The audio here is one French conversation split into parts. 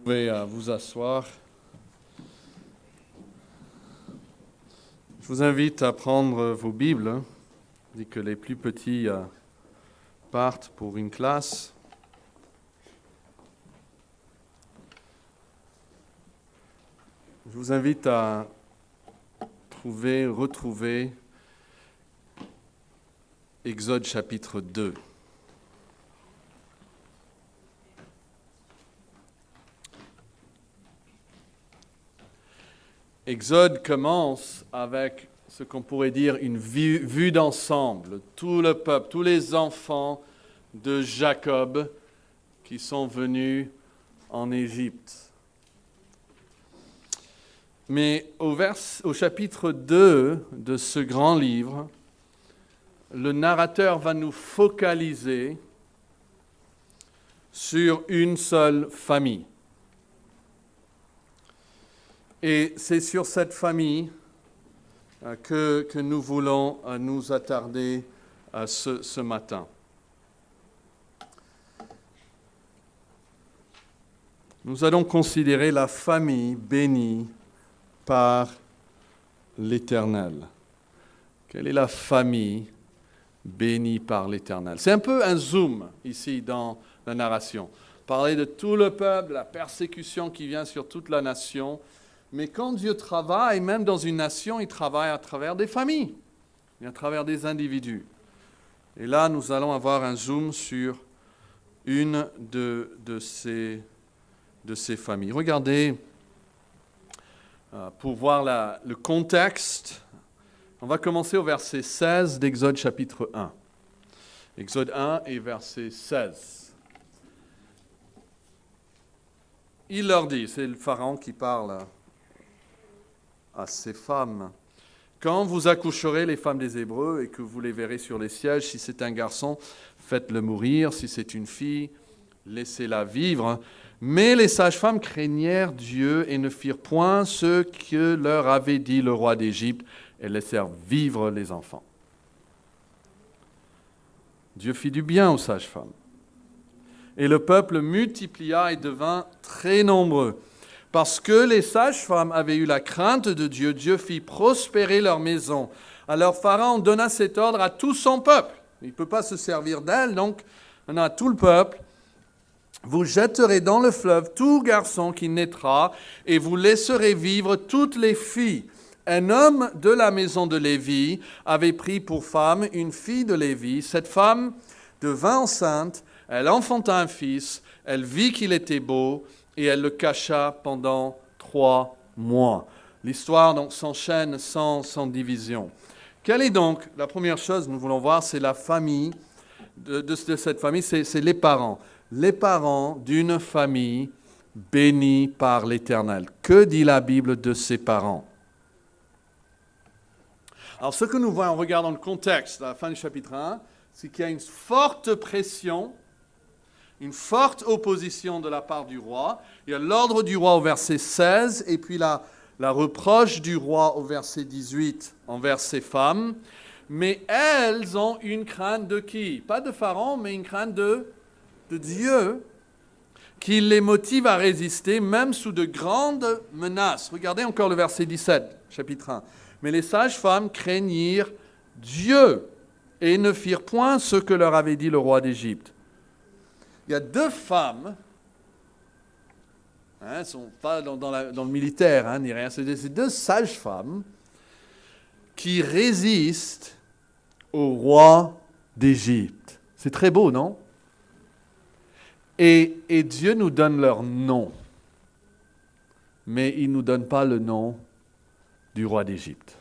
Vous pouvez vous asseoir. Je vous invite à prendre vos Bibles, dès que les plus petits partent pour une classe. Je vous invite à retrouver Exode chapitre 2. Exode commence avec ce qu'on pourrait dire une vue d'ensemble. Tout le peuple, tous les enfants de Jacob qui sont venus en Égypte. Mais au chapitre 2 de ce grand livre, le narrateur va nous focaliser sur une seule famille. Et c'est sur cette famille que nous voulons nous attarder ce matin. Nous allons considérer la famille bénie par l'Éternel. Quelle est la famille bénie par l'Éternel? C'est un peu un zoom ici dans la narration. Parler de tout le peuple, de la persécution qui vient sur toute la nation. Mais quand Dieu travaille, même dans une nation, il travaille à travers des familles, et à travers des individus. Et là, nous allons avoir un zoom sur une de ces familles. Regardez, pour voir le contexte, on va commencer au verset 16 d'Exode chapitre 1. Exode 1 et verset 16. Il leur dit, c'est le Pharaon qui parle à ces femmes. Quand vous accoucherez les femmes des Hébreux et que vous les verrez sur les sièges, si c'est un garçon, faites-le mourir. Si c'est une fille, laissez-la vivre. Mais les sages-femmes craignèrent Dieu et ne firent point ce que leur avait dit le roi d'Égypte et laissèrent vivre les enfants. Dieu fit du bien aux sages-femmes. Et le peuple multiplia et devint très nombreux. Parce que les sages-femmes avaient eu la crainte de Dieu, Dieu fit prospérer leur maison. Alors Pharaon donna cet ordre à tout son peuple. Il ne peut pas se servir d'elle, donc on a tout le peuple. Vous jetterez dans le fleuve tout garçon qui naîtra et vous laisserez vivre toutes les filles. Un homme de la maison de Lévi avait pris pour femme une fille de Lévi. Cette femme devint enceinte, elle enfanta un fils, elle vit qu'il était beau, et elle le cacha pendant 3 mois. L'histoire donc s'enchaîne sans division. Quelle est donc la première chose que nous voulons voir? C'est la famille de cette famille, c'est les parents. Les parents d'une famille bénie par l'Éternel. Que dit la Bible de ces parents? Alors ce que nous voyons en regardant le contexte à la fin du chapitre 1, c'est qu'il y a une forte pression, une forte opposition de la part du roi. Il y a l'ordre du roi au verset 16 et puis la reproche du roi au verset 18 envers ces femmes. Mais elles ont une crainte de qui? Pas de Pharaon, mais une crainte de Dieu qui les motive à résister même sous de grandes menaces. Regardez encore le verset 17, chapitre 1. Mais les sages-femmes craignirent Dieu et ne firent point ce que leur avait dit le roi d'Égypte. Il y a 2 femmes, elles ne sont pas dans le militaire, ni rien, c'est 2 sages-femmes qui résistent au roi d'Égypte. C'est très beau, non? Et Dieu nous donne leur nom, mais il ne nous donne pas le nom du roi d'Égypte.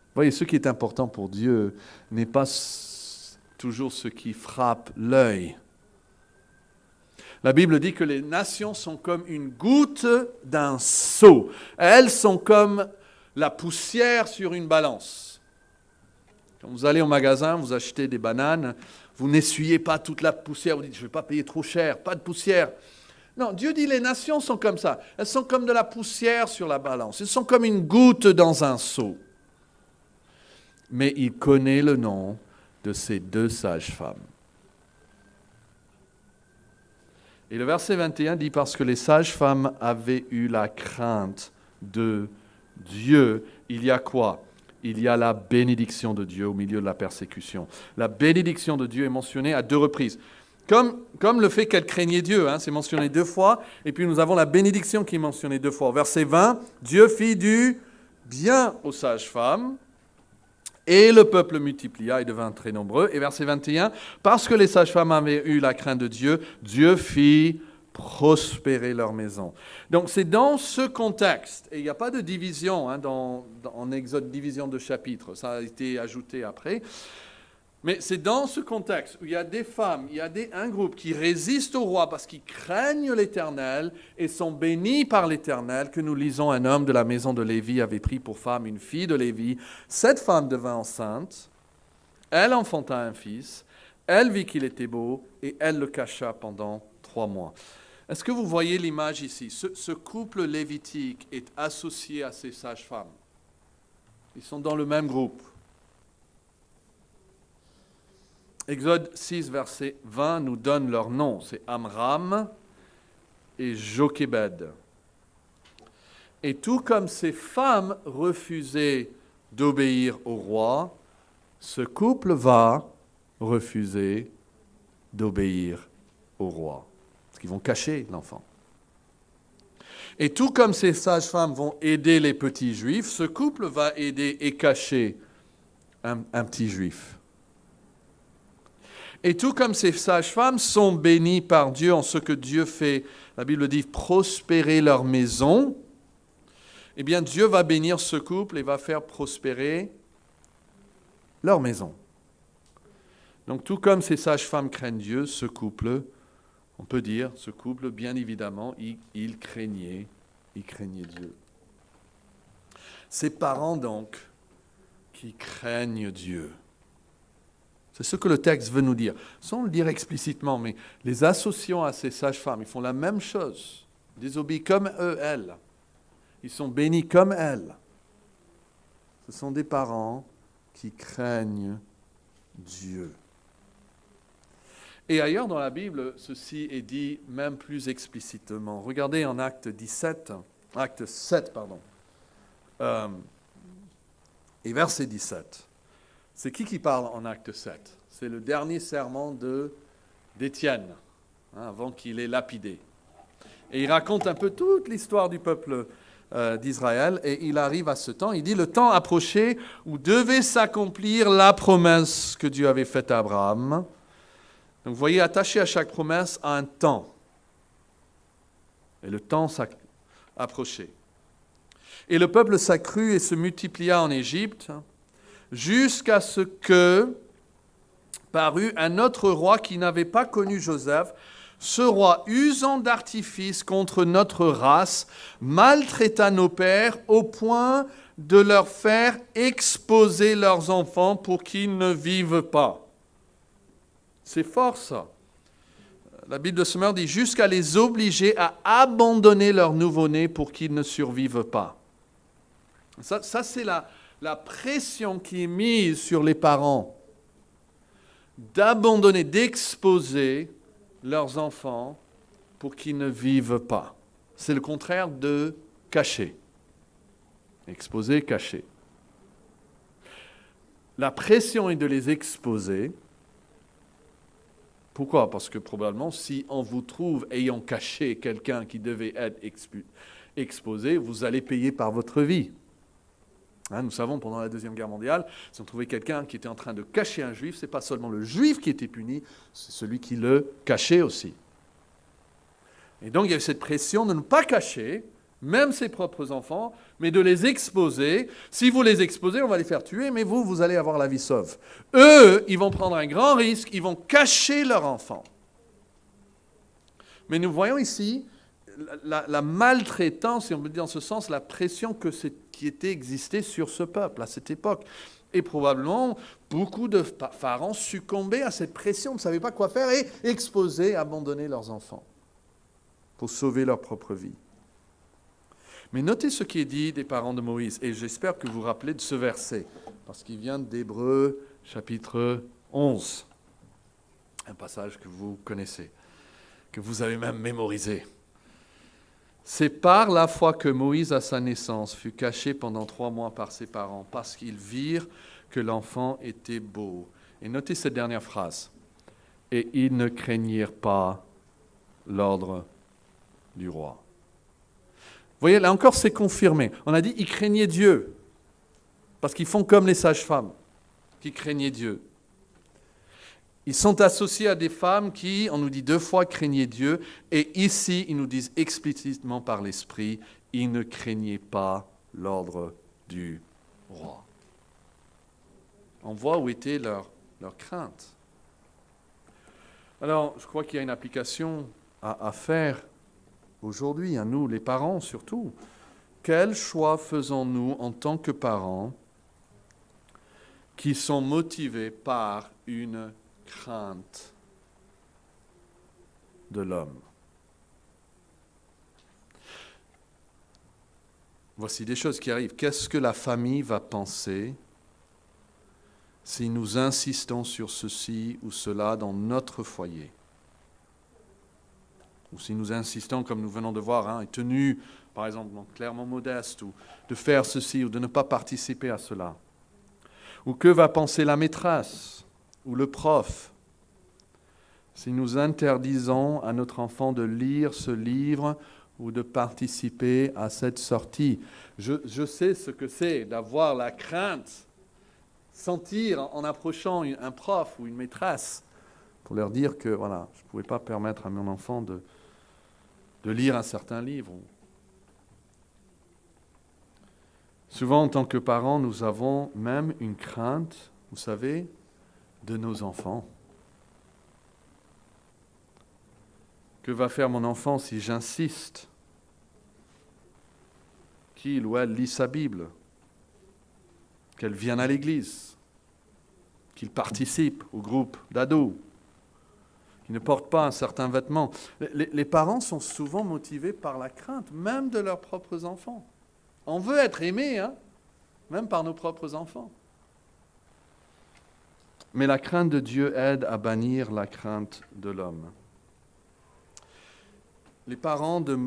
Vous voyez, ce qui est important pour Dieu n'est pas toujours ce qui frappe l'œil. La Bible dit que les nations sont comme une goutte d'un seau. Elles sont comme la poussière sur une balance. Quand vous allez au magasin, vous achetez des bananes, vous n'essuyez pas toute la poussière, vous dites « je ne vais pas payer trop cher, pas de poussière ». Non, Dieu dit les nations sont comme ça. Elles sont comme de la poussière sur la balance. Elles sont comme une goutte dans un seau. Mais il connaît le nom de ces 2 sages-femmes. Et le verset 21 dit « Parce que les sages-femmes avaient eu la crainte de Dieu ». Il y a quoi? Il y a la bénédiction de Dieu au milieu de la persécution. La bénédiction de Dieu est mentionnée à 2 reprises. Comme le fait qu'elle craignait Dieu, c'est mentionné 2 fois. Et puis nous avons la bénédiction qui est mentionnée 2 fois. Au verset 20, Dieu fit du bien aux sages-femmes. Et le peuple multiplia et devint très nombreux. Et verset 21, parce que les sages-femmes avaient eu la crainte de Dieu, Dieu fit prospérer leur maison. Donc c'est dans ce contexte, et il n'y a pas de division en Exode, division de chapitres, ça a été ajouté après, mais c'est dans ce contexte où il y a des femmes, il y a un groupe qui résiste au roi parce qu'ils craignent l'Éternel et sont bénis par l'Éternel que nous lisons un homme de la maison de Lévi avait pris pour femme une fille de Lévi. Cette femme devint enceinte, elle enfanta un fils, elle vit qu'il était beau et elle le cacha pendant 3 mois. Est-ce que vous voyez l'image ici? Ce couple lévitique est associé à ces sages-femmes. Ils sont dans le même groupe. Exode 6, verset 20 nous donne leur nom. C'est Amram et Jochébed. Et tout comme ces femmes refusaient d'obéir au roi, ce couple va refuser d'obéir au roi. Parce qu'ils vont cacher l'enfant. Et tout comme ces sages-femmes vont aider les petits juifs, ce couple va aider et cacher un petit juif. Et tout comme ces sages-femmes sont bénies par Dieu en ce que Dieu fait, la Bible dit, prospérer leur maison, eh bien Dieu va bénir ce couple et va faire prospérer leur maison. Donc tout comme ces sages-femmes craignent Dieu, ce couple, on peut dire, ce couple, bien évidemment, il craignait Dieu. Ces parents donc qui craignent Dieu. C'est ce que le texte veut nous dire. Sans le dire explicitement, mais les associant à ces sages-femmes, ils font la même chose. Ils désobéissent comme eux, elles. Ils sont bénis comme elles. Ce sont des parents qui craignent Dieu. Et ailleurs dans la Bible, ceci est dit même plus explicitement. Regardez en Acte 7, et verset 17. C'est qui parle en Acte 7? C'est le dernier sermon d'Étienne, avant qu'il ait lapidé. Et il raconte un peu toute l'histoire du peuple d'Israël, et il arrive à ce temps, il dit, le temps approchait où devait s'accomplir la promesse que Dieu avait faite à Abraham. Donc vous voyez, attaché à chaque promesse à un temps. Et le temps s'approchait. Et le peuple s'accrut et se multiplia en Égypte, jusqu'à ce que parut un autre roi qui n'avait pas connu Joseph. Ce roi, usant d'artifice contre notre race, maltraita nos pères au point de leur faire exposer leurs enfants pour qu'ils ne vivent pas. C'est fort ça. La Bible de Sommer dit jusqu'à les obliger à abandonner leur nouveau-né pour qu'ils ne survivent pas. Ça c'est la pression qui est mise sur les parents d'abandonner, d'exposer leurs enfants pour qu'ils ne vivent pas. C'est le contraire de cacher. Exposer, cacher. La pression est de les exposer. Pourquoi? Parce que probablement, si on vous trouve ayant caché quelqu'un qui devait être exposé, vous allez payer par votre vie. Nous savons, pendant la Deuxième Guerre mondiale, si on trouvait quelqu'un qui était en train de cacher un juif, ce n'est pas seulement le juif qui était puni, c'est celui qui le cachait aussi. Et donc, il y avait cette pression de ne pas cacher, même ses propres enfants, mais de les exposer. Si vous les exposez, on va les faire tuer, mais vous allez avoir la vie sauve. Eux, ils vont prendre un grand risque, ils vont cacher leur enfant. Mais nous voyons ici la maltraitance, si on peut dire en ce sens, la pression qui était existée sur ce peuple à cette époque. Et probablement, beaucoup de parents succombaient à cette pression, ne savaient pas quoi faire et exposaient, abandonnaient leurs enfants pour sauver leur propre vie. Mais notez ce qui est dit des parents de Moïse, et j'espère que vous vous rappelez de ce verset, parce qu'il vient d'Hébreux chapitre 11, un passage que vous connaissez. que vous avez même mémorisé. C'est par la foi que Moïse, à sa naissance, fut caché pendant 3 mois par ses parents, parce qu'ils virent que l'enfant était beau. Et notez cette dernière phrase. Et ils ne craignirent pas l'ordre du roi. Vous voyez, là encore, c'est confirmé. On a dit, ils craignaient Dieu, parce qu'ils font comme les sages-femmes, qui craignaient Dieu. Ils sont associés à des femmes qui, on nous dit 2 fois, craignaient Dieu. Et ici, ils nous disent explicitement par l'Esprit, ils ne craignaient pas l'ordre du roi. On voit où était leur crainte. Alors, je crois qu'il y a une application à faire aujourd'hui, à nous, les parents surtout. Quel choix faisons-nous en tant que parents qui sont motivés par une crainte de l'homme? Voici des choses qui arrivent. Qu'est-ce que la famille va penser si nous insistons sur ceci ou cela dans notre foyer? Ou si nous insistons, comme nous venons de voir, une tenue, par exemple, clairement modeste, ou de faire ceci, ou de ne pas participer à cela. Ou que va penser la maîtresse ou le prof si nous interdisons à notre enfant de lire ce livre ou de participer à cette sortie? Je sais ce que c'est d'avoir la crainte, sentir en approchant un prof ou une maîtresse pour leur dire que voilà, je ne pouvais pas permettre à mon enfant de lire un certain livre. Souvent, en tant que parents, nous avons même une crainte, vous savez, de nos enfants. Que va faire mon enfant si j'insiste qu'il ou elle lit sa Bible, qu'elle vienne à l'église, qu'il participe au groupe d'ados, qu'il ne porte pas un certain vêtement. Les parents sont souvent motivés par la crainte, même de leurs propres enfants. On veut être aimé, même par nos propres enfants. Mais la crainte de Dieu aide à bannir la crainte de l'homme. Les parents de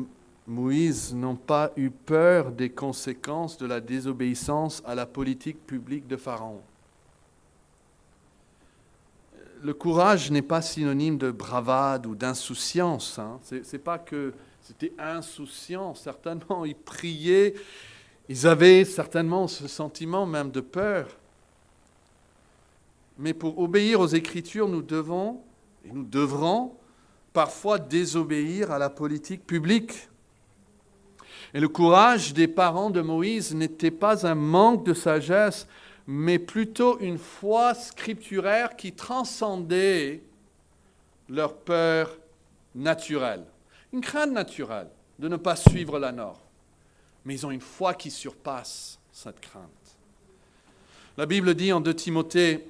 Moïse n'ont pas eu peur des conséquences de la désobéissance à la politique publique de Pharaon. Le courage n'est pas synonyme de bravade ou d'insouciance. C'est pas que c'était insouciant, certainement. Ils priaient, ils avaient certainement ce sentiment même de peur. Mais pour obéir aux Écritures, nous devons et nous devrons parfois désobéir à la politique publique. Et le courage des parents de Moïse n'était pas un manque de sagesse, mais plutôt une foi scripturaire qui transcendait leur peur naturelle. Une crainte naturelle de ne pas suivre la norme. Mais ils ont une foi qui surpasse cette crainte. La Bible dit en 2 Timothée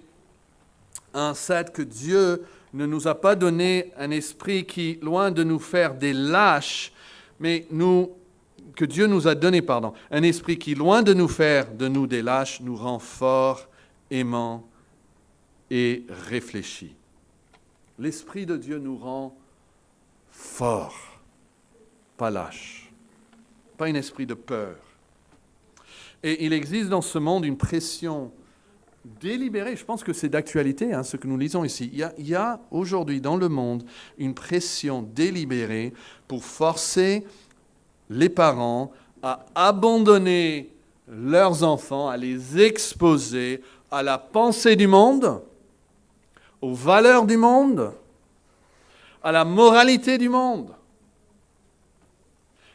1,7 que Dieu ne nous a pas donné un esprit qui, loin de nous faire des lâches, que Dieu nous a donné, un esprit qui, loin de nous faire de nous des lâches, nous rend forts, aimants et réfléchis. L'Esprit de Dieu nous rend forts, pas lâches, pas un esprit de peur. Et il existe dans ce monde une pression délibérée, je pense que c'est d'actualité, ce que nous lisons ici. Il y a aujourd'hui dans le monde une pression délibérée pour forcer les parents à abandonner leurs enfants, à les exposer à la pensée du monde, aux valeurs du monde, à la moralité du monde.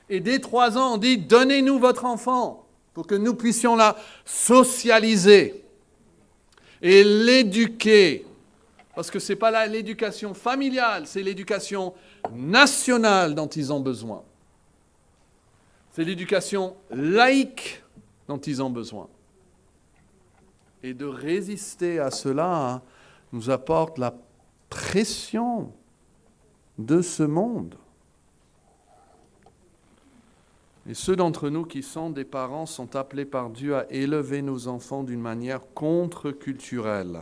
Et dès 3 ans, on dit « Donnez-nous votre enfant pour que nous puissions la socialiser et l'éduquer. » Parce que ce n'est pas l'éducation familiale, c'est l'éducation nationale dont ils ont besoin. C'est l'éducation laïque dont ils ont besoin. Et de résister à cela nous apporte la pression de ce monde. Et ceux d'entre nous qui sont des parents sont appelés par Dieu à élever nos enfants d'une manière contre-culturelle.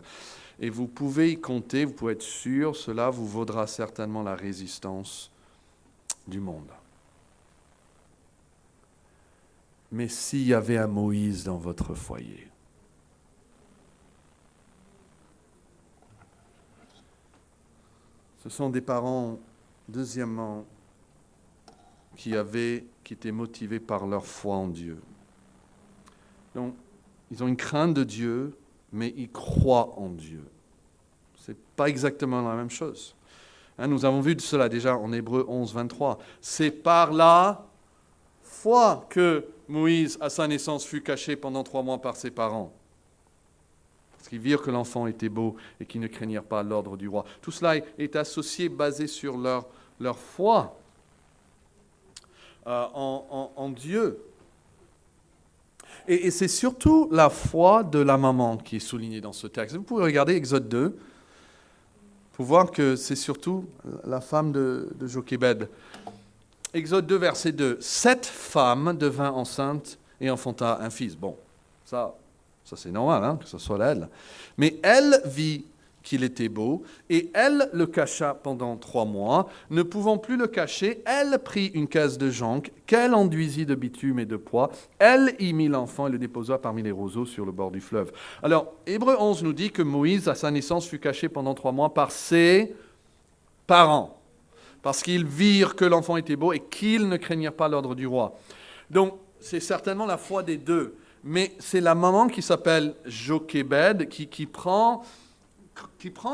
Et vous pouvez y compter, vous pouvez être sûr, cela vous vaudra certainement la résistance du monde. Mais s'il y avait un Moïse dans votre foyer, ce sont des parents, deuxièmement, qui étaient motivés par leur foi en Dieu. Donc, ils ont une crainte de Dieu, mais ils croient en Dieu. Ce n'est pas exactement la même chose. Nous avons vu de cela déjà en Hébreux 11, 23. C'est par la foi que Moïse, à sa naissance, fut caché pendant 3 mois par ses parents. Parce qu'ils virent que l'enfant était beau et qu'ils ne craignirent pas l'ordre du roi. Tout cela est associé, basé sur leur foi en Dieu. Et c'est surtout la foi de la maman qui est soulignée dans ce texte. Vous pouvez regarder Exode 2 pour voir que c'est surtout la femme de Jochébed. Exode 2, verset 2. 7 femmes devint enceinte et enfanta un fils. Bon, ça c'est normal, que ce soit elle. Mais elle vit qu'il était beau, et elle le cacha pendant 3 mois. Ne pouvant plus le cacher, elle prit une caisse de jonc, qu'elle enduisit de bitume et de pois. Elle y mit l'enfant et le déposa parmi les roseaux sur le bord du fleuve. Alors, Hébreux 11 nous dit que Moïse, à sa naissance, fut caché pendant 3 mois par ses parents, parce qu'ils virent que l'enfant était beau et qu'ils ne craignirent pas l'ordre du roi. Donc, c'est certainement la foi des deux, mais c'est la maman qui s'appelle Jochébed qui prend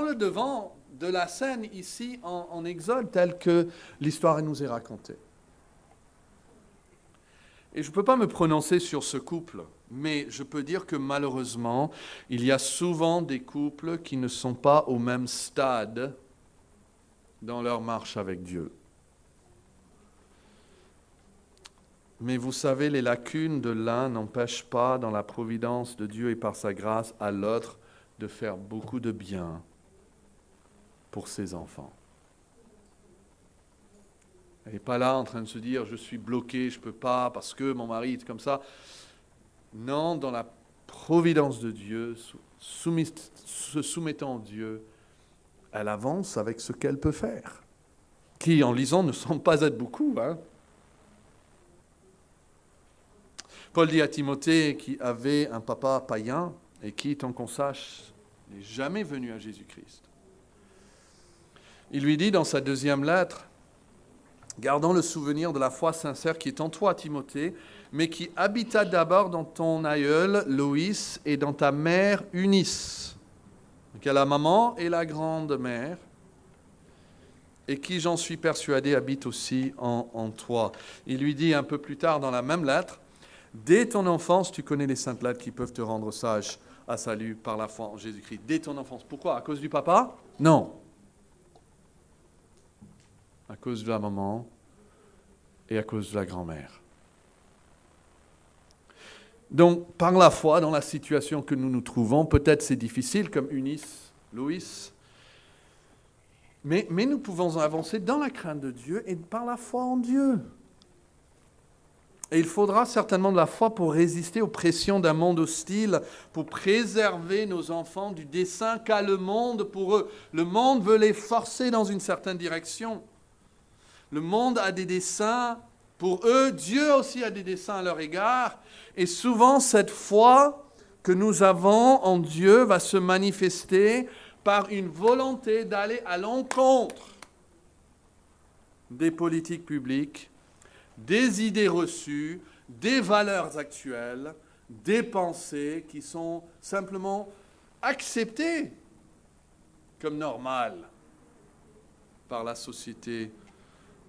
le devant de la scène ici en Exode, telle que l'histoire nous est racontée. Et je ne peux pas me prononcer sur ce couple, mais je peux dire que malheureusement, il y a souvent des couples qui ne sont pas au même stade dans leur marche avec Dieu. Mais vous savez, les lacunes de l'un n'empêchent pas, dans la providence de Dieu et par sa grâce, à l'autre de faire beaucoup de bien pour ses enfants. Elle n'est pas là en train de se dire « je suis bloqué, je ne peux pas parce que mon mari est comme ça ». Non, dans la providence de Dieu, se soumettant à Dieu, elle avance avec ce qu'elle peut faire, qui, en lisant, ne semble pas être beaucoup. Paul dit à Timothée qui avait un papa païen et qui, tant qu'on sache, n'est jamais venu à Jésus-Christ. Il lui dit dans sa 2e lettre, « Gardons le souvenir de la foi sincère qui est en toi, Timothée, mais qui habita d'abord dans ton aïeul, Loïs, et dans ta mère, Eunice. » Donc il y a la maman et la grande-mère, et qui, j'en suis persuadé, habite aussi en toi. Il lui dit un peu plus tard dans la même lettre, « Dès ton enfance, tu connais les saintes lettres qui peuvent te rendre sage à salut par la foi en Jésus-Christ. » Dès ton enfance. Pourquoi ? À cause du papa ? Non. À cause de la maman et à cause de la grand-mère. Donc, par la foi, dans la situation que nous nous trouvons, peut-être c'est difficile, comme Eunice, Loïs, mais nous pouvons avancer dans la crainte de Dieu et par la foi en Dieu. Et il faudra certainement de la foi pour résister aux pressions d'un monde hostile, pour préserver nos enfants du dessein qu'a le monde pour eux. Le monde veut les forcer dans une certaine direction. Le monde a des desseins pour eux, Dieu aussi a des desseins à leur égard. Et souvent, cette foi que nous avons en Dieu va se manifester par une volonté d'aller à l'encontre des politiques publiques, des idées reçues, des valeurs actuelles, des pensées qui sont simplement acceptées comme normales par la société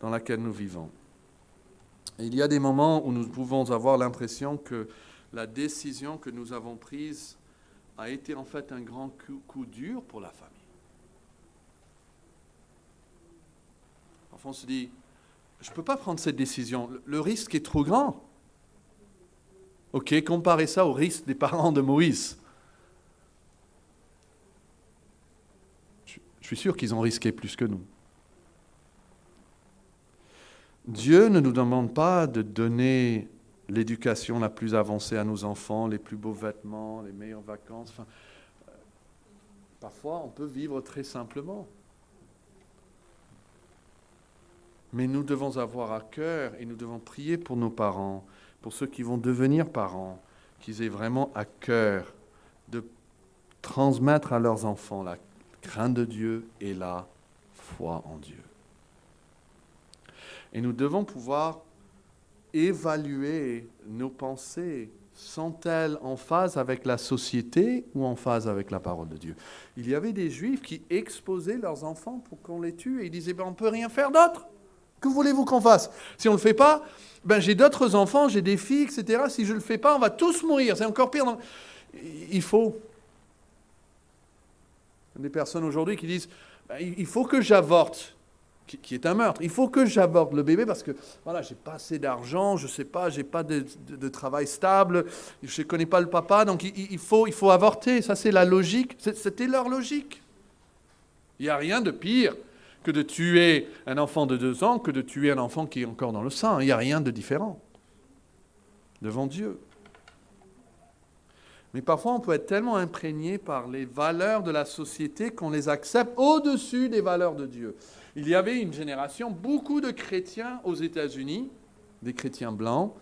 dans laquelle nous vivons. Et il y a des moments où nous pouvons avoir l'impression que la décision que nous avons prise a été en fait un grand coup dur pour la famille. Parfois on se dit, je ne peux pas prendre cette décision, le risque est trop grand. Ok, comparez ça au risque des parents de Moïse. Je suis sûr qu'ils ont risqué plus que nous. Dieu ne nous demande pas de donner l'éducation la plus avancée à nos enfants, les plus beaux vêtements, les meilleures vacances. Parfois, on peut vivre très simplement. Mais nous devons avoir à cœur et nous devons prier pour nos parents, pour ceux qui vont devenir parents, qu'ils aient vraiment à cœur de transmettre à leurs enfants la crainte de Dieu et la foi en Dieu. Et nous devons pouvoir évaluer nos pensées. Sont-elles en phase avec la société ou en phase avec la parole de Dieu? Il y avait des Juifs qui exposaient leurs enfants pour qu'on les tue et ils disaient on ne peut rien faire d'autre. Que voulez-vous qu'on fasse? Si on ne le fait pas, j'ai d'autres enfants, j'ai des filles, etc. Si je ne le fais pas, on va tous mourir. C'est encore pire. Il faut. Il y a des personnes aujourd'hui qui disent il faut que j'avorte. Qui est un meurtre. Il faut que j'avorte le bébé parce que voilà, j'ai pas assez d'argent, je sais pas, j'ai pas de travail stable, je connais pas le papa, donc il faut avorter. Ça, c'est la logique. C'était leur logique. Il n'y a rien de pire que de tuer un enfant de 2 ans que de tuer un enfant qui est encore dans le sein. Il n'y a rien de différent devant Dieu. Mais parfois, on peut être tellement imprégné par les valeurs de la société qu'on les accepte au-dessus des valeurs de Dieu. Il y avait une génération, beaucoup de chrétiens aux États-Unis, des chrétiens blancs,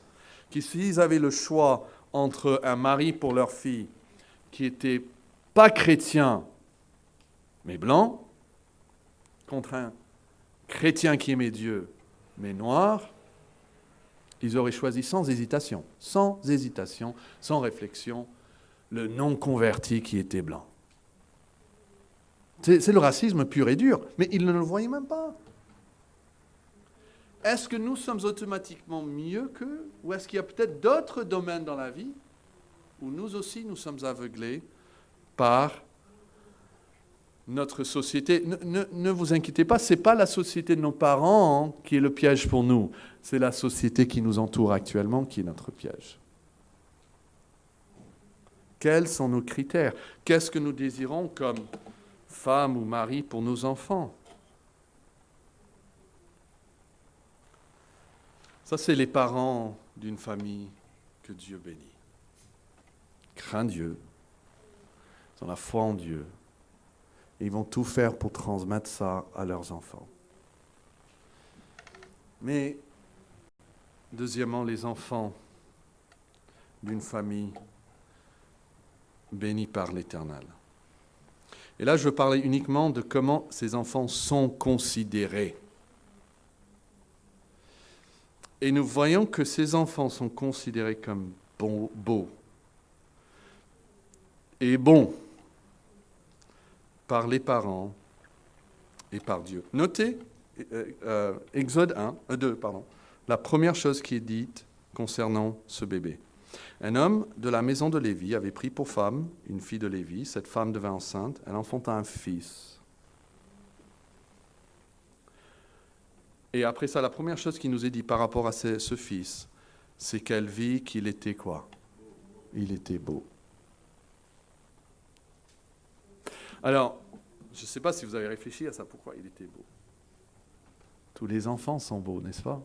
qui, s'ils avaient le choix entre un mari pour leur fille qui n'était pas chrétien, mais blanc, contre un chrétien qui aimait Dieu, mais noir, ils auraient choisi sans hésitation, sans réflexion, le non-converti qui était blanc. C'est le racisme pur et dur, mais ils ne le voyaient même pas. Est-ce que nous sommes automatiquement mieux qu'eux? Ou est-ce qu'il y a peut-être d'autres domaines dans la vie où nous aussi nous sommes aveuglés par notre société? Ne vous inquiétez pas, ce n'est pas la société de nos parents qui est le piège pour nous. C'est la société qui nous entoure actuellement qui est notre piège. Quels sont nos critères? Qu'est-ce que nous désirons comme femme ou mari pour nos enfants? Ça, c'est les parents d'une famille que Dieu bénit. Crains Dieu, ils ont la foi en Dieu, et ils vont tout faire pour transmettre ça à leurs enfants. Mais, deuxièmement, les enfants d'une famille bénie par l'Éternel. Et là, je veux parler uniquement de comment ces enfants sont considérés. Et nous voyons que ces enfants sont considérés comme beaux et bons par les parents et par Dieu. Notez, Exode 2, la première chose qui est dite concernant ce bébé. Un homme de la maison de Lévi avait pris pour femme une fille de Lévi. Cette femme devint enceinte. Elle enfanta un fils. Et après ça, la première chose qui nous est dit par rapport à ce fils, c'est qu'elle vit qu'il était quoi? Il était beau. Alors, je ne sais pas si vous avez réfléchi à ça, pourquoi il était beau. Tous les enfants sont beaux, n'est-ce pas?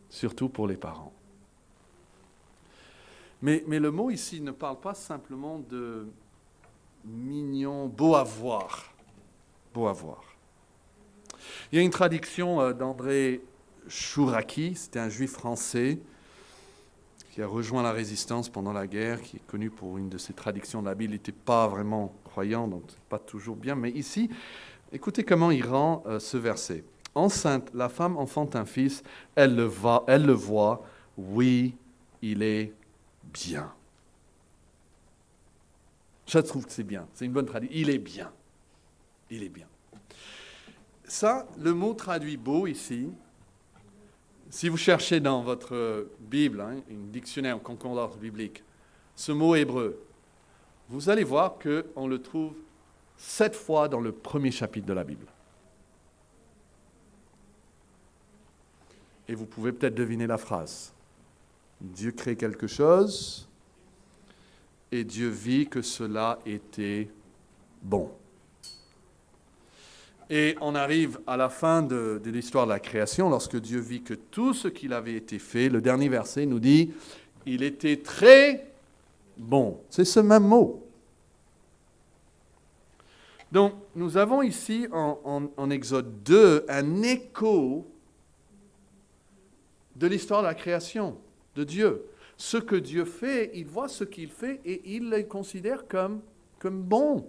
Surtout pour les parents. Mais le mot ici ne parle pas simplement de mignon, beau à voir. Beau à voir. Il y a une traduction d'André Chouraki, c'était un juif français qui a rejoint la résistance pendant la guerre, qui est connu pour une de ses traductions de la Bible. Il n'était pas vraiment croyant, donc c'est pas toujours bien. Mais ici, écoutez comment il rend ce verset. Enceinte, la femme enfante un fils, elle le voit, oui, il est bien. Je trouve que c'est bien, c'est une bonne traduction. Il est bien. Il est bien. Ça, le mot traduit beau ici, si vous cherchez dans votre Bible, une dictionnaire, une concordance biblique, ce mot hébreu, vous allez voir qu'on le trouve 7 fois dans le premier chapitre de la Bible. Et vous pouvez peut-être deviner la phrase. Dieu crée quelque chose et Dieu vit que cela était bon. Et on arrive à la fin de l'histoire de la création, lorsque Dieu vit que tout ce qu'il avait été fait, le dernier verset nous dit « Il était très bon ». C'est ce même mot. Donc, nous avons ici en Exode 2 un écho de l'histoire de la création de Dieu. Ce que Dieu fait, il voit ce qu'il fait et il le considère comme bon.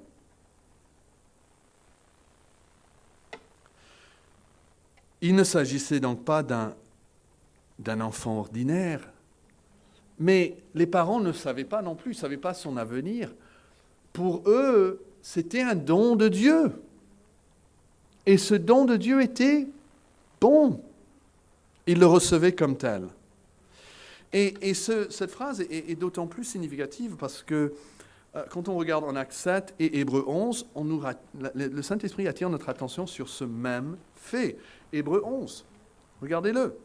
Il ne s'agissait donc pas d'un enfant ordinaire, mais les parents ne savaient pas non plus, ne savaient pas son avenir. Pour eux, c'était un don de Dieu. Et ce don de Dieu était bon. Ils le recevaient comme tel. Et cette phrase est d'autant plus significative parce que quand on regarde en Actes 7 et Hébreux 11, le Saint-Esprit attire notre attention sur ce même fait. Hébreux 11, regardez-le.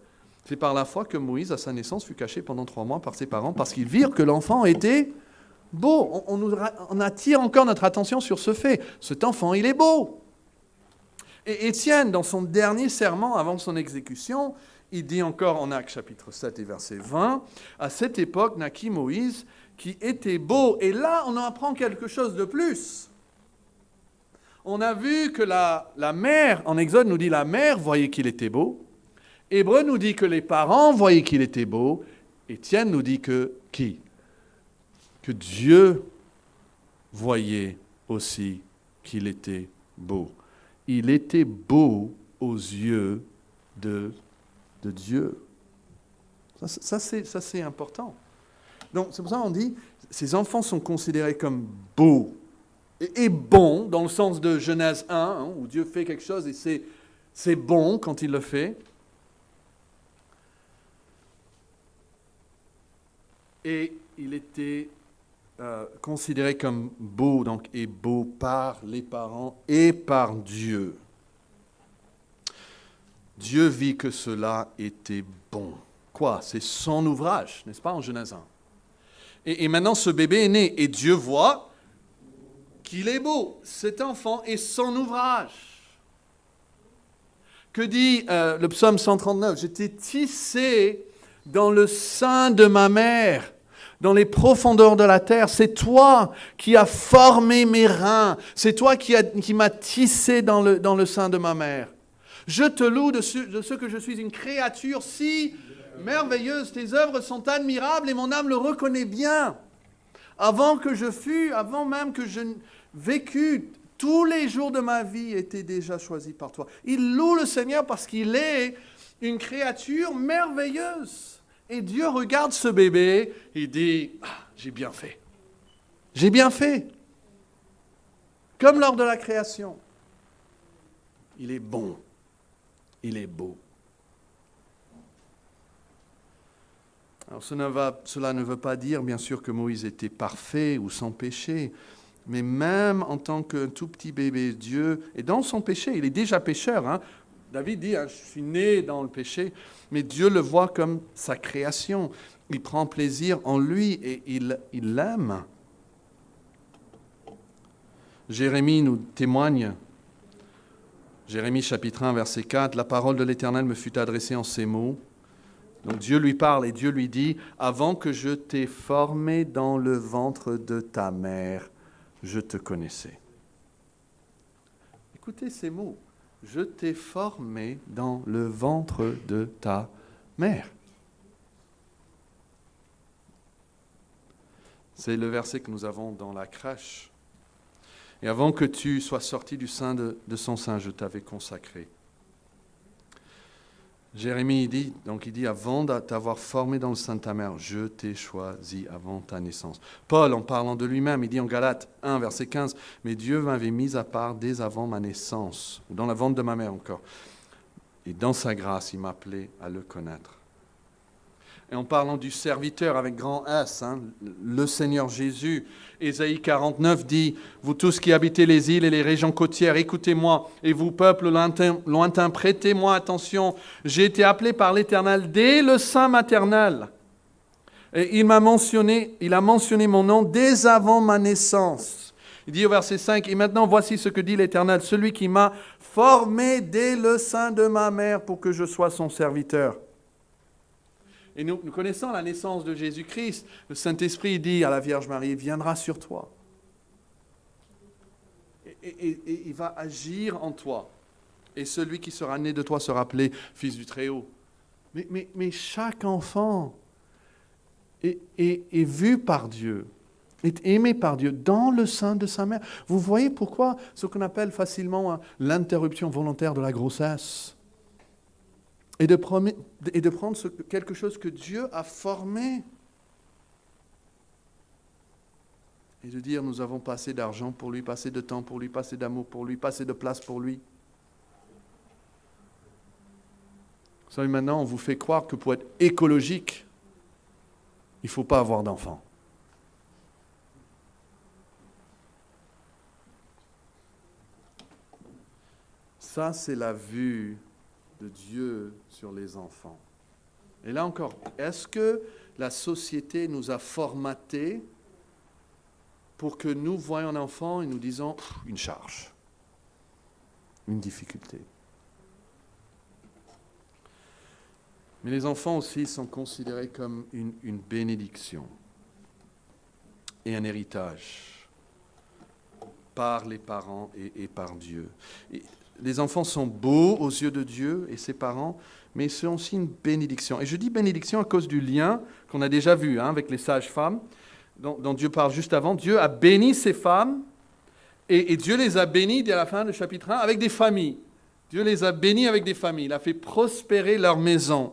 C'est par la foi que Moïse, à sa naissance, fut caché pendant 3 mois par ses parents parce qu'ils virent que l'enfant était beau. On attire encore notre attention sur ce fait. Cet enfant, il est beau. Et Étienne, dans son dernier serment avant son exécution, il dit encore en Actes chapitre 7 et verset 20, « À cette époque naquit Moïse, qui était beau. » Et là, on en apprend quelque chose de plus. On a vu que la mère, en Exode nous dit la mère voyait qu'il était beau. Hébreu nous dit que les parents voyaient qu'il était beau. Étienne nous dit que qui? Que Dieu voyait aussi qu'il était beau. Il était beau aux yeux de Dieu. Ça c'est important. Donc, c'est pour ça qu'on dit, ces enfants sont considérés comme beaux et bons, dans le sens de Genèse 1, où Dieu fait quelque chose et c'est bon quand il le fait. Et il était considéré comme beau, donc, et beau par les parents et par Dieu. Dieu vit que cela était bon. Quoi? C'est son ouvrage, n'est-ce pas, en Genèse 1. Et maintenant, ce bébé est né, et Dieu voit qu'il est beau. Cet enfant est son ouvrage. Que dit le psaume 139? « J'étais tissé dans le sein de ma mère, dans les profondeurs de la terre. C'est toi qui as formé mes reins. C'est toi qui m'as tissé dans le sein de ma mère. Je te loue de ce que je suis une créature si merveilleuse. Tes œuvres sont admirables et mon âme le reconnaît bien. Avant même que je vécus, tous les jours de ma vie étaient déjà choisis par toi. » Il loue le Seigneur parce qu'il est une créature merveilleuse. Et Dieu regarde ce bébé et dit, « J'ai bien fait. J'ai bien fait. » Comme lors de la création. Il est bon. Il est beau. Alors cela ne veut pas dire, bien sûr, que Moïse était parfait ou sans péché, mais même en tant qu'un tout petit bébé, Dieu est dans son péché. Il est déjà pécheur. Hein. David dit, je suis né dans le péché, mais Dieu le voit comme sa création. Il prend plaisir en lui et il l'aime. Jérémie nous témoigne. Jérémie chapitre 1, verset 4, « La parole de l'Éternel me fut adressée en ces mots. » Donc Dieu lui parle et Dieu lui dit, « Avant que je t'ai formé dans le ventre de ta mère, je te connaissais. » Écoutez ces mots. « Je t'ai formé dans le ventre de ta mère. » C'est le verset que nous avons dans la crèche. « Et avant que tu sois sorti du sein de son sein, je t'avais consacré. » Jérémie, il dit, avant de t'avoir formé dans le sein de ta mère, je t'ai choisi avant ta naissance. Paul, en parlant de lui-même, il dit en Galates 1, verset 15, « Mais Dieu m'avait mis à part dès avant ma naissance, ou dans la ventre de ma mère encore. Et dans sa grâce, il m'appelait à le connaître. » Et en parlant du serviteur avec grand S, le Seigneur Jésus, Ésaïe 49 dit, « Vous tous qui habitez les îles et les régions côtières, écoutez-moi, et vous, peuple lointain, prêtez-moi attention. J'ai été appelé par l'Éternel dès le sein maternel. Et il a mentionné mon nom dès avant ma naissance. » Il dit au verset 5, « Et maintenant, voici ce que dit l'Éternel, celui qui m'a formé dès le sein de ma mère pour que je sois son serviteur. » Et nous connaissons la naissance de Jésus-Christ. Le Saint-Esprit dit à la Vierge Marie, « viendra sur toi. » et il va agir en toi. Et celui qui sera né de toi sera appelé fils du Très-Haut. Mais chaque enfant est vu par Dieu, est aimé par Dieu dans le sein de sa mère. Vous voyez pourquoi ce qu'on appelle facilement l'interruption volontaire de la grossesse et de prendre quelque chose que Dieu a formé et de dire nous avons pas assez d'argent pour lui, pas assez de temps pour lui, pas assez d'amour pour lui, pas assez de place pour lui. Vous savez, maintenant, on vous fait croire que pour être écologique, il ne faut pas avoir d'enfants. Ça, c'est la vue de Dieu sur les enfants. Et là encore, est-ce que la société nous a formatés pour que nous voyons un enfant et nous disons une charge, une difficulté? Mais les enfants aussi sont considérés comme une bénédiction et un héritage par les parents et par Dieu. Et les enfants sont beaux aux yeux de Dieu et ses parents, mais ils sont aussi une bénédiction. Et je dis bénédiction à cause du lien qu'on a déjà vu avec les sages-femmes, dont Dieu parle juste avant. Dieu a béni ces femmes et Dieu les a bénies dès la fin du chapitre 1 avec des familles. Dieu les a bénies avec des familles. Il a fait prospérer leur maison.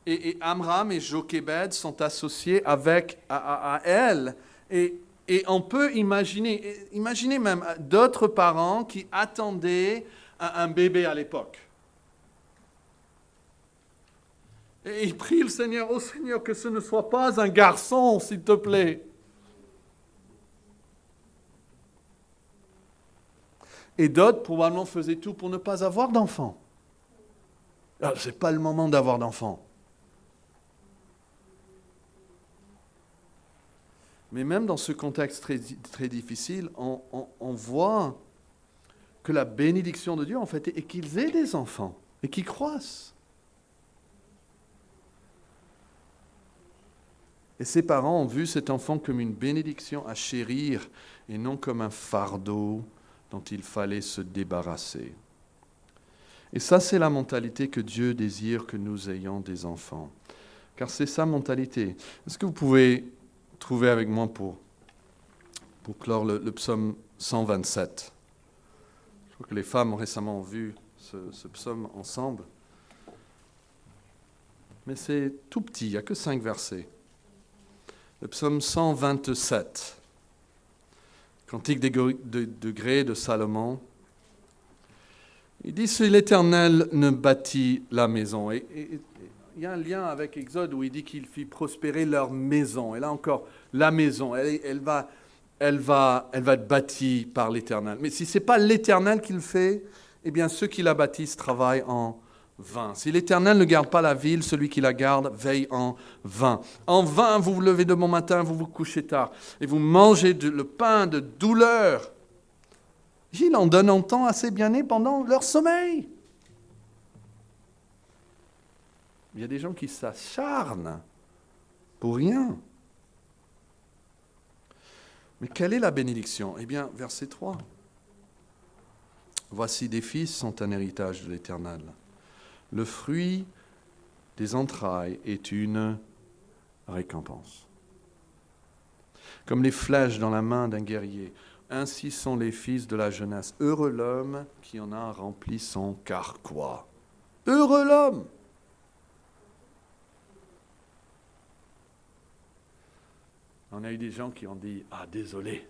Et Amram et Jochébed sont associés à elle. Et on peut imaginer même d'autres parents qui attendaient un bébé à l'époque. Et ils prient le Seigneur, oh Seigneur, que ce ne soit pas un garçon, s'il te plaît. Et d'autres probablement faisaient tout pour ne pas avoir d'enfants. Alors, ce n'est pas le moment d'avoir d'enfants. Mais même dans ce contexte très, très difficile, on voit que la bénédiction de Dieu, en fait, est qu'ils aient des enfants et qu'ils croissent. Et ses parents ont vu cet enfant comme une bénédiction à chérir et non comme un fardeau dont il fallait se débarrasser. Et ça, c'est la mentalité que Dieu désire que nous ayons des enfants. Car c'est sa mentalité. Est-ce que vous pouvez trouver avec moi pour clore le psaume 127. Je crois que les femmes ont récemment vu ce psaume ensemble. Mais c'est tout petit, il n'y a que 5 versets. Le psaume 127, cantique des degrés de Salomon. Il dit « Si l'Éternel ne bâtit la maison », et il y a un lien avec Exode où il dit qu'il fit prospérer leur maison. Et là encore, la maison, elle va être bâtie par l'Éternel. Mais si ce n'est pas l'Éternel qui le fait, eh bien ceux qui la bâtissent travaillent en vain. Si l'Éternel ne garde pas la ville, celui qui la garde veille en vain. En vain, vous vous levez de bon matin, vous vous couchez tard, et vous mangez le pain de douleur. Il en donne un temps assez bien-né pendant leur sommeil. Il y a des gens qui s'acharnent pour rien. Mais quelle est la bénédiction ? Eh bien, verset 3. Voici des fils sont un héritage de l'Éternel. Le fruit des entrailles est une récompense. Comme les flèches dans la main d'un guerrier, ainsi sont les fils de la jeunesse. Heureux l'homme qui en a rempli son carquois. Heureux l'homme! On a eu des gens qui ont dit « Ah, désolé »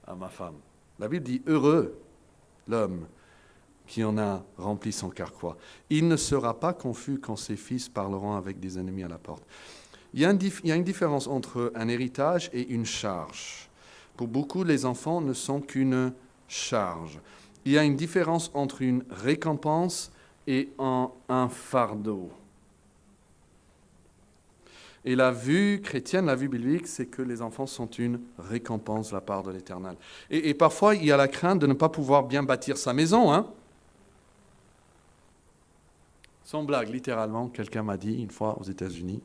à ma femme. La Bible dit « Heureux l'homme qui en a rempli son carquois. Il ne sera pas confus quand ses fils parleront avec des ennemis à la porte. » Il y a une différence entre un héritage et une charge. Pour beaucoup, les enfants ne sont qu'une charge. Il y a une différence entre une récompense et un fardeau. Et la vue chrétienne, la vue biblique, c'est que les enfants sont une récompense de la part de l'Éternel. Et parfois, il y a la crainte de ne pas pouvoir bien bâtir sa maison. Sans blague, littéralement, quelqu'un m'a dit une fois aux États-Unis,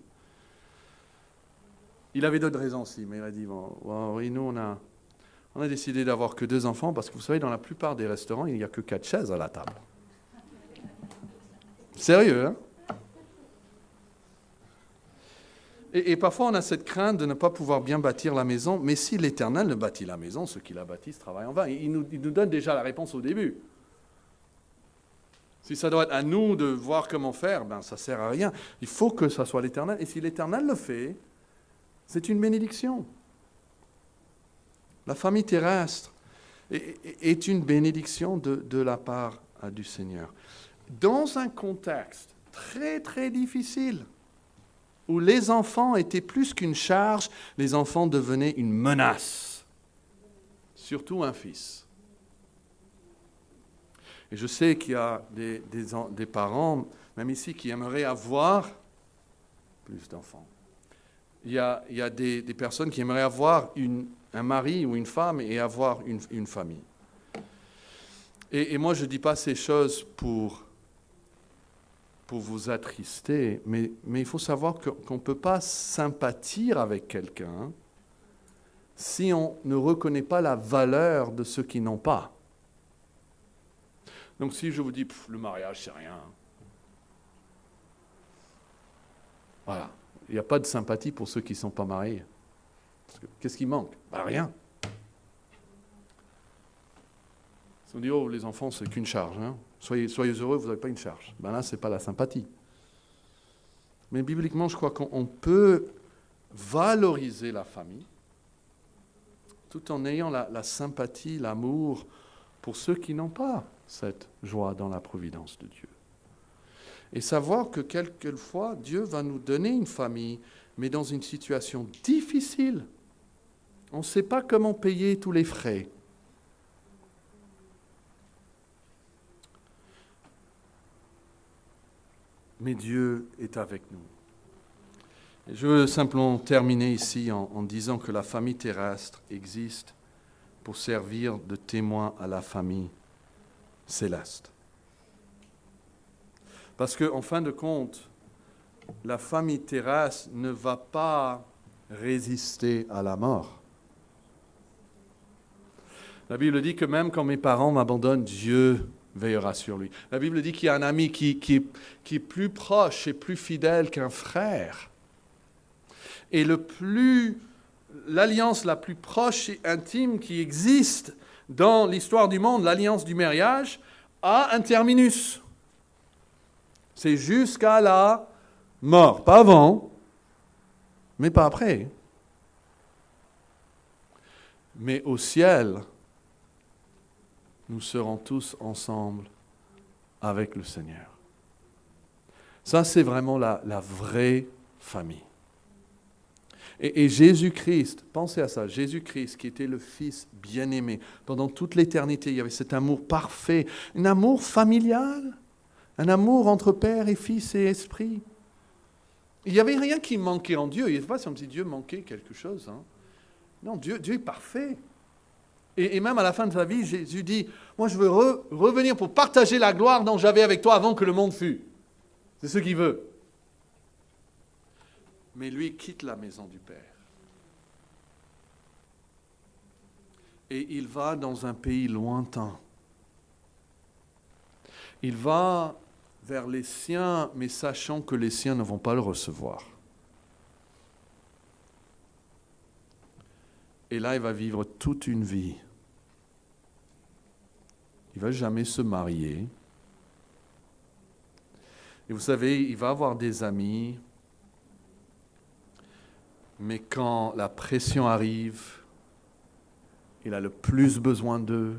il avait d'autres raisons aussi, mais il a dit, bon, oui, nous, On a décidé d'avoir que 2 enfants parce que vous savez, dans la plupart des restaurants, il n'y a que 4 chaises à la table. Sérieux, hein? Et parfois, on a cette crainte de ne pas pouvoir bien bâtir la maison. Mais si l'Éternel ne bâtit la maison, ceux qui la bâtissent travaillent en vain. Il nous donne déjà la réponse au début. Si ça doit être à nous de voir comment faire, ça ne sert à rien. Il faut que ça soit l'Éternel. Et si l'Éternel le fait, c'est une bénédiction. La famille terrestre est une bénédiction de la part du Seigneur. Dans un contexte très, très difficile, où les enfants étaient plus qu'une charge, les enfants devenaient une menace, surtout un fils. Et je sais qu'il y a des parents, même ici, qui aimeraient avoir plus d'enfants. Il y a des personnes qui aimeraient avoir un mari ou une femme et avoir une famille. Et moi, je ne dis pas ces choses pour vous attrister, mais il faut savoir qu'on ne peut pas sympathier avec quelqu'un si on ne reconnaît pas la valeur de ceux qui n'ont pas. Donc si je vous dis, le mariage, c'est rien. Voilà. Il n'y a pas de sympathie pour ceux qui ne sont pas mariés. Qu'est-ce qui manque? Rien. Si on dit, oh, les enfants, c'est qu'une charge. Hein. Soyez heureux, vous n'avez pas une charge. Là, ce n'est pas la sympathie. Mais bibliquement, je crois qu'on peut valoriser la famille tout en ayant la sympathie, l'amour pour ceux qui n'ont pas cette joie dans la providence de Dieu. Et savoir que quelquefois, Dieu va nous donner une famille, mais dans une situation difficile. On ne sait pas comment payer tous les frais. Mais Dieu est avec nous. Et je veux simplement terminer ici en disant que la famille terrestre existe pour servir de témoin à la famille céleste. Parce qu'en fin de compte, la famille terrestre ne va pas résister à la mort. La Bible dit que même quand mes parents m'abandonnent, Dieu veillera sur lui. La Bible dit qu'il y a un ami qui est plus proche et plus fidèle qu'un frère. Et l'alliance la plus proche et intime qui existe dans l'histoire du monde, l'alliance du mariage, a un terminus. C'est jusqu'à la mort. Pas avant, mais pas après. Mais au ciel, nous serons tous ensemble avec le Seigneur. Ça, c'est vraiment la vraie famille. Et Jésus-Christ, pensez à ça, Jésus-Christ qui était le Fils bien-aimé, pendant toute l'éternité, il y avait cet amour parfait, un amour familial, un amour entre Père et Fils et Esprit. Il n'y avait rien qui manquait en Dieu. Il n'est pas comme si Dieu manquait quelque chose. Hein. Non, Dieu est parfait. Et même à la fin de sa vie, Jésus dit, moi je veux revenir pour partager la gloire dont j'avais avec toi avant que le monde fût. C'est ce qu'il veut. Mais lui quitte la maison du Père. Et il va dans un pays lointain. Il va vers les siens, mais sachant que les siens ne vont pas le recevoir. Et là, il va vivre toute une vie. Il ne va jamais se marier. Et vous savez, il va avoir des amis, mais quand la pression arrive, il a le plus besoin d'eux.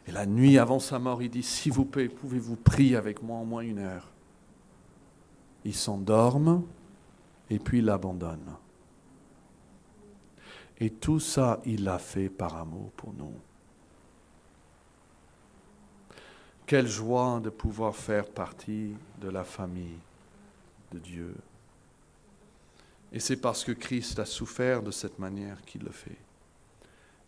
Et la nuit avant sa mort, il dit, s'il vous plaît, pouvez-vous prier avec moi au moins 1 heure? Ils s'endorment et puis il l'abandonne. Et tout ça, il l'a fait par amour pour nous. Quelle joie de pouvoir faire partie de la famille de Dieu. Et c'est parce que Christ a souffert de cette manière qu'il le fait.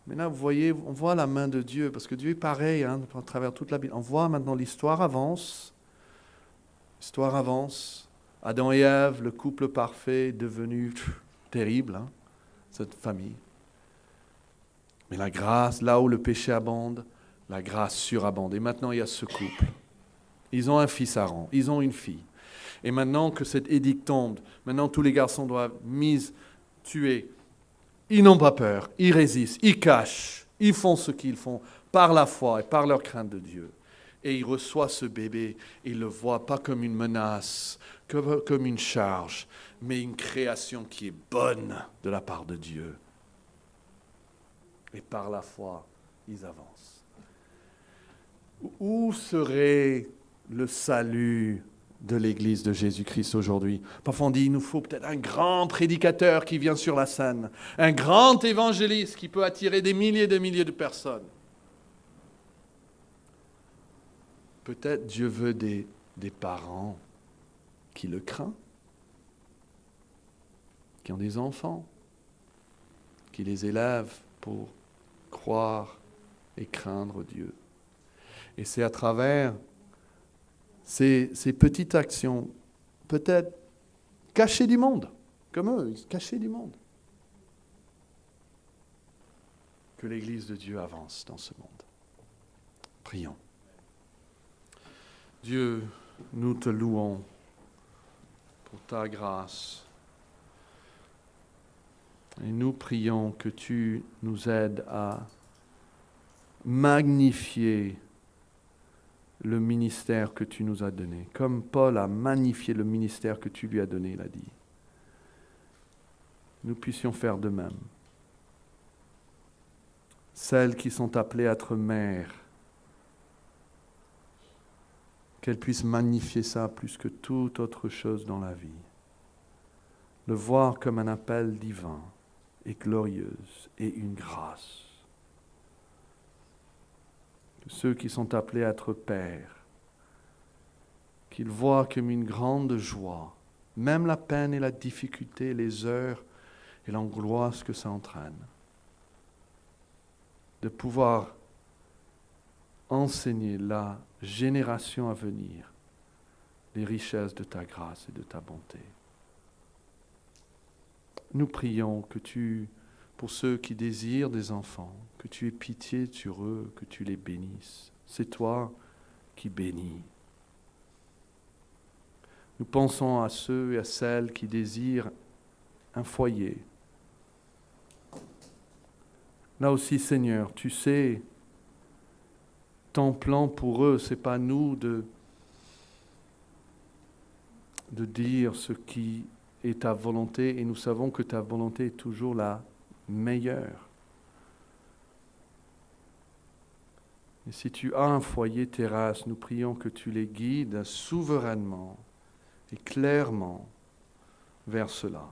Maintenant, vous voyez, on voit la main de Dieu, parce que Dieu est pareil à travers toute la Bible. On voit maintenant l'histoire avance. L'histoire avance. Adam et Ève, le couple parfait, devenu terrible, cette famille. Mais la grâce, là où le péché abonde, la grâce surabonde. Et maintenant, il y a ce couple. Ils ont un fils Aaron, ils ont une fille. Et maintenant que cet édicte tombe, maintenant tous les garçons doivent tuer. Ils n'ont pas peur, ils résistent, ils cachent, ils font ce qu'ils font par la foi et par leur crainte de Dieu. Et ils reçoivent ce bébé, et ils ne le voient pas comme une menace, comme une charge, mais une création qui est bonne de la part de Dieu. Et par la foi, ils avancent. Où serait le salut de l'Église de Jésus-Christ aujourd'hui? Parfois on dit, il nous faut peut-être un grand prédicateur qui vient sur la scène, un grand évangéliste qui peut attirer des milliers de personnes. Peut-être Dieu veut des parents qui le craignent, qui ont des enfants, qui les élèvent pour croire et craindre Dieu. Et c'est à travers ces petites actions, peut-être cachées du monde, comme eux, cachées du monde, que l'Église de Dieu avance dans ce monde. Prions. Dieu, nous te louons pour ta grâce. Et nous prions que tu nous aides à magnifier le ministère que tu nous as donné, comme Paul a magnifié le ministère que tu lui as donné, il a dit. Nous puissions faire de même. Celles qui sont appelées à être mères, qu'elles puissent magnifier ça plus que toute autre chose dans la vie. Le voir comme un appel divin et glorieuse et une grâce. Que ceux qui sont appelés à être pères, qu'ils voient comme une grande joie, même la peine et la difficulté, les heures et l'angoisse que ça entraîne, de pouvoir enseigner la génération à venir les richesses de ta grâce et de ta bonté. Nous prions que tu, pour ceux qui désirent des enfants, que tu aies pitié sur eux, que tu les bénisses. C'est toi qui bénis. Nous pensons à ceux et à celles qui désirent un foyer. Là aussi, Seigneur, tu sais, ton plan pour eux, ce n'est pas nous de dire ce qui est ta volonté, et nous savons que ta volonté est toujours la meilleure. Et si tu as un foyer terrasse, nous prions que tu les guides souverainement et clairement vers cela.